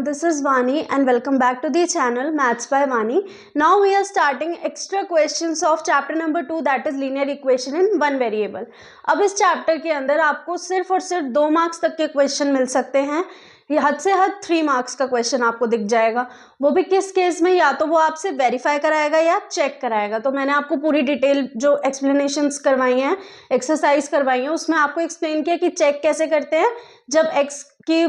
this is Vani and welcome back to the channel Maths by Vani. Now we are starting extra questions of chapter number 2, that is linear equation in one variable. अब इस chapter के अंदर आपको सिर्फ और सिर्फ 2 marks तक के क्वेश्चन मिल सकते हैं, ये हद से हद 3 मार्क्स का क्वेश्चन आपको दिख जाएगा। वो भी किस केस में, या तो वो आपसे वेरीफाई कराएगा या चेक कराएगा। तो मैंने आपको पूरी डिटेल जो एक्सप्लेनेशंस करवाई हैं, एक्सरसाइज करवाई हैं, उसमें आपको एक्सप्लेन किया कि चेक कैसे करते हैं। जब x की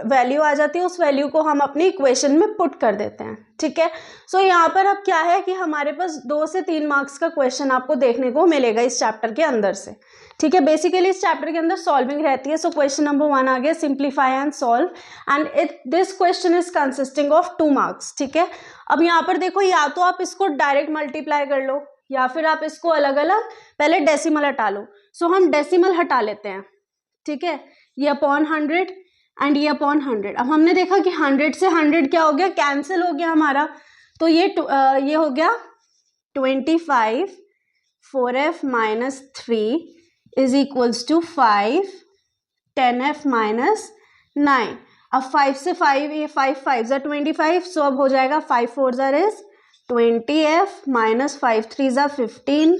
वैल्यू आ जाती है उस वैल्यू को हम अपनी इक्वेशन में पुट कर देते हैं, ठीक है। सो यहाँ पर अब क्या है कि हमारे पास 2 से 3 मार्क्स का क्वेश्चन आपको देखने को मिलेगा इस चैप्टर के अंदर से, ठीक है। बेसिकली इस चैप्टर के अंदर सॉल्विंग रहती है। सो क्वेश्चन नंबर 1 आ गया, simplify and solve, and this question is consisting of 2 marks, ठीक है। अब यहाँ पर देखो, या तो आप इसको डायरेक्ट मल्टीप्लाई कर लो या फिर आप इसको अलग अलग पहले डेसिमल हटा लो। सो हम डेसिमल हटा लेते हैं, ठीक है। ये अपॉन 100 एंड ये अपॉन 100। अब हमने देखा कि 100 से 100 क्या हो गया, कैंसिल हो गया हमारा। तो ये हो गया 25 4f minus 3 is equals to 5 10f minus 9। अब 5 से 5, ये 5 5 ज़ा 25, सो अब हो जाएगा 5 4 ज़ा इज 20f माइनस 5 3 ज़ा 15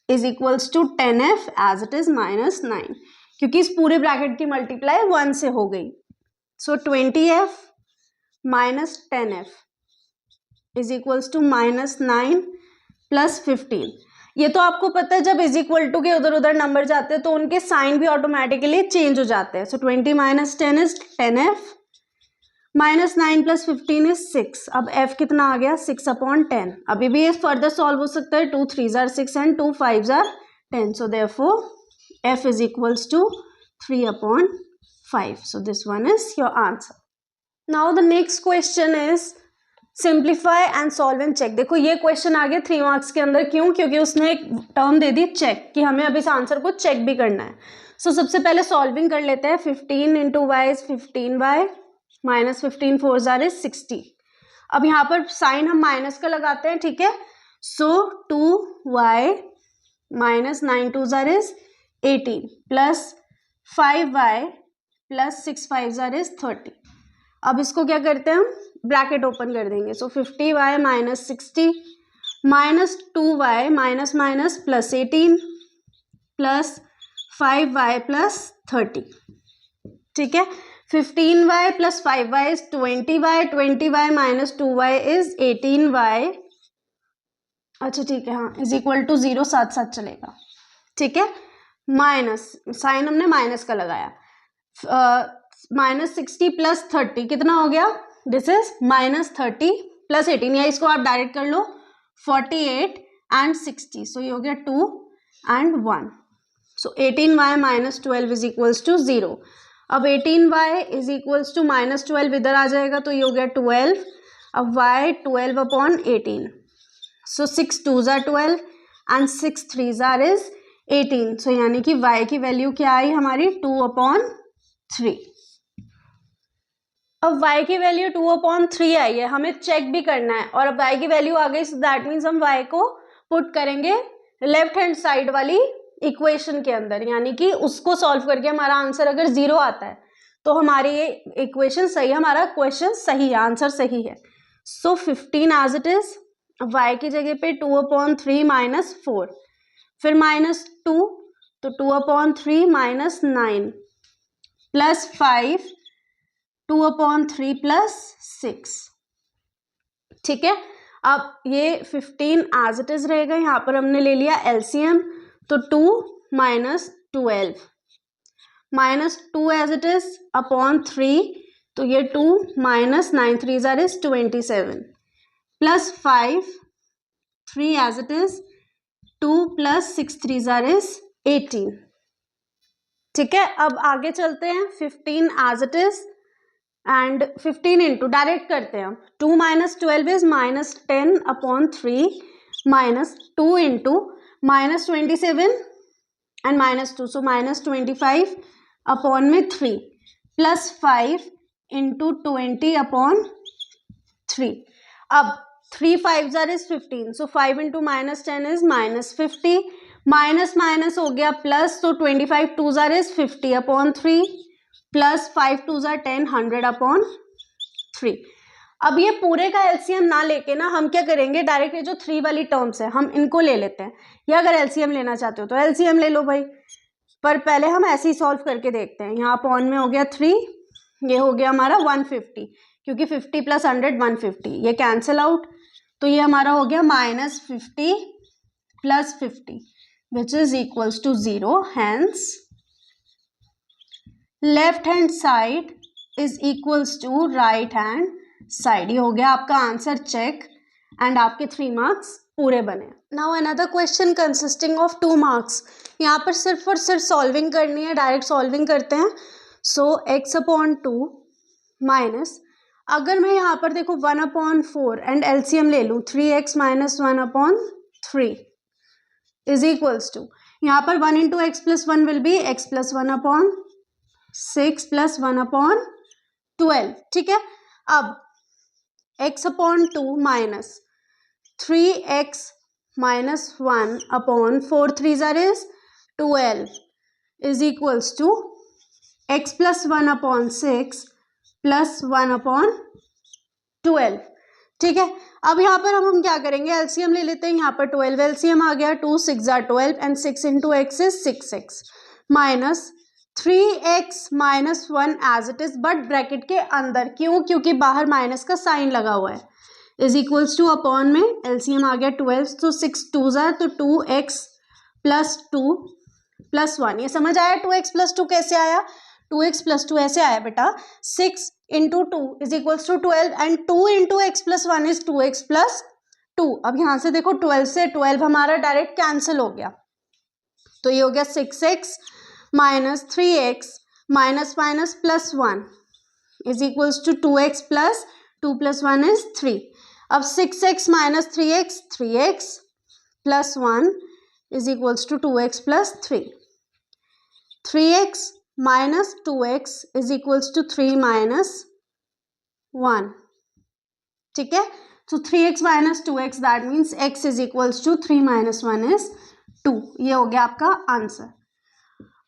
is equals to 10f as it is minus 9, क्योंकि इस पूरे ब्रैकेट की मल्टीप्लाई 1 से हो गई। So 20f minus 10f is equals to minus 9 plus 15। ये तो आपको पता है, जब इज इक्वल टू के उधर उधर नंबर जाते हैं तो उनके साइन भी ऑटोमेटिकली चेंज हो जाते हैं। सो 20 minus 10 is 10f minus 9 plus 15 is 6। अब f कितना आ गया, 6 अपॉन 10। अभी भी ये फर्दर सॉल्व हो सकता है, 2 3 ज़ार 6 एंड 2 5 ज़ार 10। So therefore f is equals to 3 upon 5. So this one is your answer. Now the next question is simplify and solve and check. देखो ये क्वेश्चन आ गया 3 मार्क्स के अंदर, क्यों? क्योंकि उसने एक टर्म दे दी चेक, कि हमें अब इस आंसर को चेक भी करना है। सो सबसे पहले सॉल्विंग कर लेते हैं। 15 into y is 15y minus 15 4 ज़ार इज 60। अब यहाँ पर साइन हम माइनस का लगाते हैं, ठीक है। सो 2y माइनस 9 2 ज़ार इज 18 प्लस 5y प्लस 6 5 ज़ार इज 30। अब इसको क्या करते हैं, हम ब्रैकेट ओपन कर देंगे। सो 50y minus 60 minus 2y minus minus plus 18 plus 5y plus 30, ठीक है। 15y plus 5y is 20y, 20y minus 2y is 18y। अच्छा ठीक है, हाँ, इज इक्वल टू 0, साथ साथ चलेगा, ठीक है। माइनस साइन हमने माइनस का लगाया, माइनस 60 प्लस 30 कितना हो गया, दिस इज माइनस 30 प्लस 18, या इसको आप डायरेक्ट कर लो 48 एंड 60। सो ये हो गया 2 and 1। So 18y minus 12 is equals to 0। अब 18y is equals to minus 12 इधर आ जाएगा, तो ये हो गया 12। अब y 12 अपॉन 18। सो 6 2 ज़ार 12 एंड 6 3 ज़ार इज 18। सो यानी कि y की वैल्यू क्या आई हमारी, 2 अपॉन 3। अब y की वैल्यू 2 अपॉन 3 आई है, हमें चेक भी करना है। और अब y की वैल्यू आ गई, सो दैट मीन्स हम y को पुट करेंगे लेफ्ट हैंड साइड वाली इक्वेशन के अंदर, यानी कि उसको सॉल्व करके हमारा आंसर अगर 0 आता है तो हमारी ये इक्वेशन सही है, हमारा क्वेश्चन सही है, आंसर सही है। सो 15 एज इट इज, y की जगह पे 2 अपॉन 3 माइनस 4, फिर माइनस 2, तो 2 upon 3 minus 9 plus 5 2 upon 3 plus 6, ठीक है। अब ये 15 एज इट इज रहेगा, यहाँ पर हमने ले लिया एलसीएम, तो 2 minus 12 minus 2 as it is upon 3, तो ये 2 माइनस 9 3 ज़ार is 27 plus 5 3 as it is 2 plus 6 3 ज़ार इज 18, ठीक है। अब आगे चलते हैं, 15 as it is and 15 into direct करते हैं। 2 minus 12 is minus 10 upon 3 minus 2 into minus 27 and minus 2, so minus 25 upon में 3 प्लस 5 इंटू 20 अपॉन 3। अब 3 5 ज़ार is 15, so 5 into minus 10 is minus 50, minus माइनस हो गया प्लस, तो 25 2 ज़ार इज 50 अपॉन 3 प्लस 5 2 ज़ार 10 100 अपॉन 3। अब ये पूरे का एलसीएम ना लेके ना हम क्या करेंगे, डायरेक्ट ये जो 3 वाली टर्म्स है हम इनको ले लेते हैं, या अगर एलसीएम लेना चाहते हो तो एलसीएम ले लो भाई, पर पहले हम ऐसे ही सॉल्व करके देखते हैं। यहाँ अपॉन में हो गया 3, ये हो गया हमारा 150, क्योंकि 50 + 100 150, ये कैंसिल आउट, तो ये हमारा हो गया -50 + 50 which is equals to 0। Hence left hand side is equals to right hand side. ये हो गया आपका आंसर चेक, एंड आपके 3 मार्क्स पूरे बने। Now another question consisting of 2 marks. यहाँ पर सिर्फ और सिर्फ सॉल्विंग करनी है, डायरेक्ट सॉल्विंग करते हैं। सो x/2 माइनस, अगर मैं यहाँ पर देखो 1/4 एंड एलसीएम ले लूँ, 3x - 1/3 इज इक्वल्स टू, यहाँ पर 1 × x + 1 विल बी x + 1/6 + 1/12, ठीक है। अब x/2 minus 3x - 1/4 3 is 12 is equals to x + 1/6 + 1/12, ठीक है। अब यहाँ पर हम क्या करेंगे, एलसीएम ले लेते हैं। यहाँ पर 12 एलसीएम आ गया, 2 6 = 12 and 6 × x is 6x minus 3x - 1 as it is, but bracket के अंदर, क्यों, क्योंकि बाहर माइनस का साइन लगा हुआ है, इज इक्वल्स टू अपॉन में एलसीएम आ गया 12, तो 6 2 तो 2x + 2 + 1। ये समझ आया 2x + 2 कैसे आया, 2x + 2 ऐसे आया बेटा, 6 × 2 is equals to 12 and 2 × x + 1 is 2x + 2। अब यहाँ से देखो 12 से 12 हमारा डायरेक्ट कैंसिल हो गया, तो ये हो गया 6x minus 3x minus minus +1 is equals to 2x + 2 + 1 is 3। अब 6x minus 3x 3x + 1 is equals to 2x + 3। 3x minus 2x is equals to 3 - 1, ठीक है। तो 3x minus 2x that means x is equals to 3 - 1 is 2। ये हो गया आपका answer.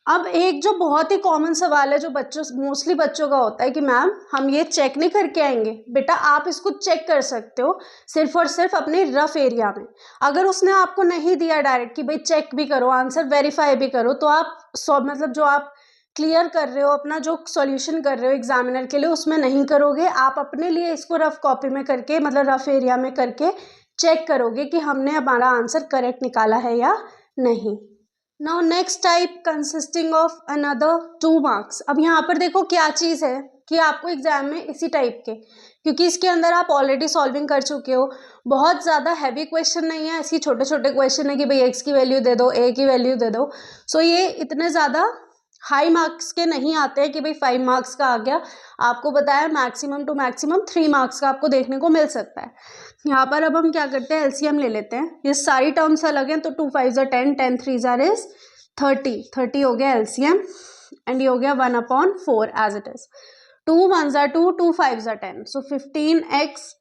अब एक जो बहुत ही कॉमन सवाल है जो बच्चों मोस्टली बच्चों का होता है कि मैम हम ये चेक नहीं करके आएंगे, बेटा आप इसको चेक कर सकते हो सिर्फ और सिर्फ अपने रफ एरिया में। अगर उसने आपको नहीं दिया डायरेक्ट कि भाई चेक भी करो, आंसर वेरीफाई भी करो, तो आप मतलब जो आप क्लियर कर रहे हो, अपना जो सॉल्यूशन कर रहे हो एग्जामिनर के लिए, उसमें नहीं करोगे, आप अपने लिए इसको रफ कॉपी में करके, मतलब रफ एरिया में करके चेक करोगे कि हमने हमारा आंसर करेक्ट निकाला है या नहीं। Now next type consisting of another 2 marks. अब यहाँ पर देखो क्या चीज़ है कि आपको एग्जाम में इसी टाइप के, क्योंकि इसके अंदर आप ऑलरेडी सॉल्विंग कर चुके हो, बहुत ज़्यादा हैवी क्वेश्चन नहीं है, ऐसी छोटे छोटे क्वेश्चन है कि भाई x की वैल्यू दे दो, a की वैल्यू दे दो। सो ये इतने ज़्यादा हाई मार्क्स के नहीं आते हैं कि भाई 5 मार्क्स का आ गया, आपको बताया मैक्सिमम टू मैक्सिमम 3 मार्क्स का आपको देखने को मिल सकता है। यहाँ पर अब हम क्या करते हैं, एलसीएम ले लेते हैं। ये सारी टर्म्स अलग हैं, तो 2 5 = 10 10 3 is 30 हो गया एलसीएम, एंड ये हो गया 1/4 as it is. 2 1 = 2 2 5 = 10, so 15x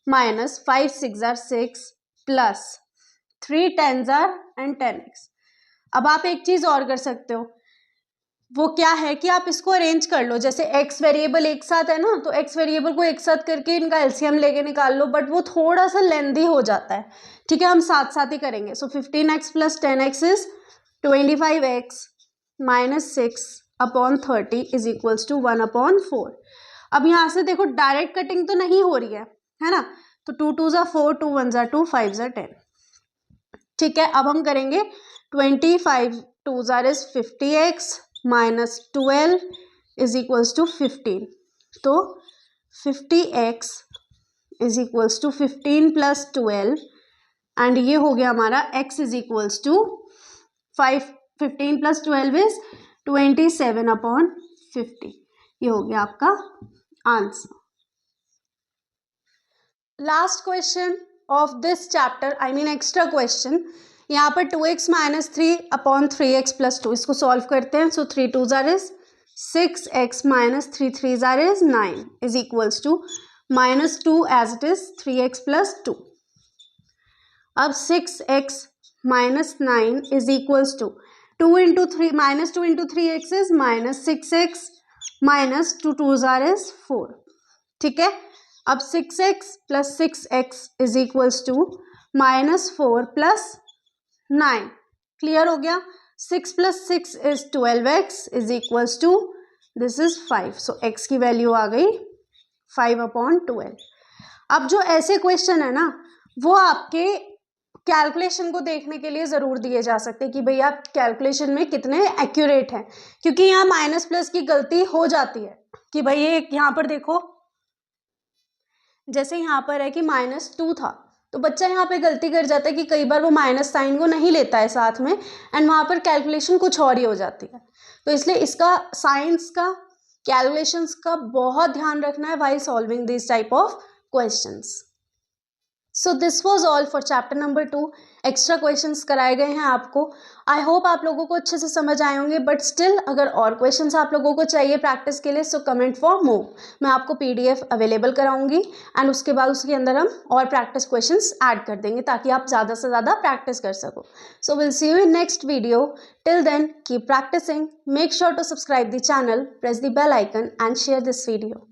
minus 5 6 = 6 plus 3 10 and 10x। अब आप एक चीज और कर सकते हो, वो क्या है कि आप इसको अरेंज कर लो, जैसे x वेरिएबल एक साथ है ना, तो x वेरिएबल को एक साथ करके इनका एलसीएम लेके निकाल लो, बट वो थोड़ा सा लेंदी हो जाता है, ठीक है। हम साथ साथ ही करेंगे। So 15x + 10x is 25x minus 6/30 is equals to 1/4। अब यहाँ से देखो डायरेक्ट कटिंग तो नहीं हो रही है ना, तो 2 2 = 4 2 1 = 2 5 = 10, ठीक है। अब हम करेंगे 25 2 is 50x minus 12 is equals to 15, तो 50x is equals to 15 + 12 and ये हो गया हमारा x is equals to 15 + 12 is 27/50। ये हो गया आपका answer. Last question of this chapter, I mean extra question, यहाँ पर 2x - 3/3x + 2 इसको सॉल्व करते हैं। So 3 2 is 6x - 3 3 is 9 is equals to -2 as it is 3x + 2। अब 6x - 9 is equals to 2 × 3 -2 × 3x is -6x -2 2 is 4, ठीक है। अब 6x plus 6x is equals to -4 plus 9। Clear हो गया। 6 plus 6 is 12x is equals to this is 5। So x की value आ गई 5/12। अब जो ऐसे क्वेश्चन है ना वो आपके कैलकुलेशन को देखने के लिए ज़रूर दिए जा सकते हैं कि भैया आप कैलकुलेशन में कितने एक्यूरेट हैं, क्योंकि यहाँ माइनस प्लस की गलती हो जाती है कि भाई ये यहाँ पर देखो, जैसे यहाँ पर है कि -2 था तो बच्चा यहाँ पे गलती कर जाता है कि कई बार वो माइनस साइन को नहीं लेता है साथ में एंड वहाँ पर कैलकुलेशन कुछ और ही हो जाती है। तो इसलिए इसका साइंस का कैलकुलेशंस का बहुत ध्यान रखना है while solving these type of questions. So this was all for chapter number 2। Extra questions कराए गए हैं आपको। आई होप आप लोगों को अच्छे से समझ आए होंगे, बट स्टिल अगर और क्वेश्चंस आप लोगों को चाहिए प्रैक्टिस के लिए सो कमेंट फॉर मोर। मैं आपको PDF अवेलेबल कराऊंगी एंड उसके बाद उसके अंदर हम और प्रैक्टिस क्वेश्चंस ऐड कर देंगे ताकि आप ज़्यादा से ज़्यादा प्रैक्टिस कर सको। So will see you in next video. Till then keep practising, make sure to subscribe the channel, press the bell icon and share this video.